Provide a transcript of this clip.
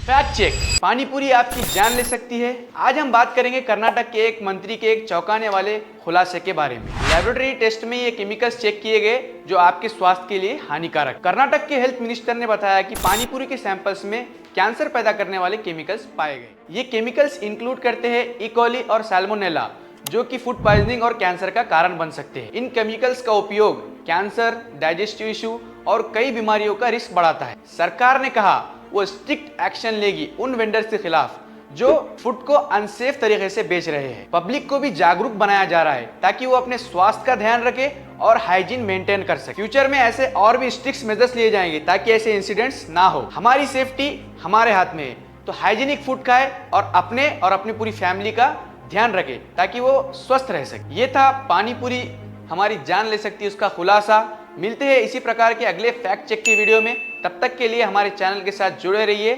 Fact check, पानी पूरी आपकी जान ले सकती है। आज हम बात करेंगे कर्नाटक के एक मंत्री के एक चौंकाने वाले खुलासे के बारे में। लेबोरेटरी टेस्ट में ये केमिकल्स चेक किए गए जो आपके स्वास्थ्य के लिए हानिकारक। कर्नाटक के हेल्थ मिनिस्टर ने बताया कि पानी पूरी के सैंपल्स में कैंसर पैदा करने वाले केमिकल्स पाए गए। ये केमिकल्स इंक्लूड करते हैं ई कॉली और सैल्मोनेला, जो कि फूड पॉइजनिंग और कैंसर का कारण बन सकते हैं। इन केमिकल्स का उपयोग कैंसर, डाइजेस्टिव इशू और कई बीमारियों का रिस्क बढ़ाता है। सरकार ने कहा वो स्ट्रिक्ट एक्शन लेगी उन वेंडर्स के खिलाफ जो फूड को अनसेफ तरीके से बेच रहे हैं। पब्लिक को भी जागरूक बनाया जा रहा है ताकि वो अपने स्वास्थ्य का ध्यान रखे और हाइजीन मेंटेन कर सके। फ्यूचर में ऐसे और भी स्ट्रिक्ट मेजर्स लिए जाएंगे ताकि ऐसे इंसिडेंट्स ना हो। हमारी सेफ्टी हमारे हाथ में है, तो हाइजीनिक फूड खाए और अपनी पूरी फैमिली का ध्यान रखे ताकि वो स्वस्थ रह सके। ये था पानी पूरी हमारी जान ले सकती है उसका खुलासा। मिलते हैं इसी प्रकार के अगले फैक्ट चेक की वीडियो में। तब तक के लिए हमारे चैनल के साथ जुड़े रहिए।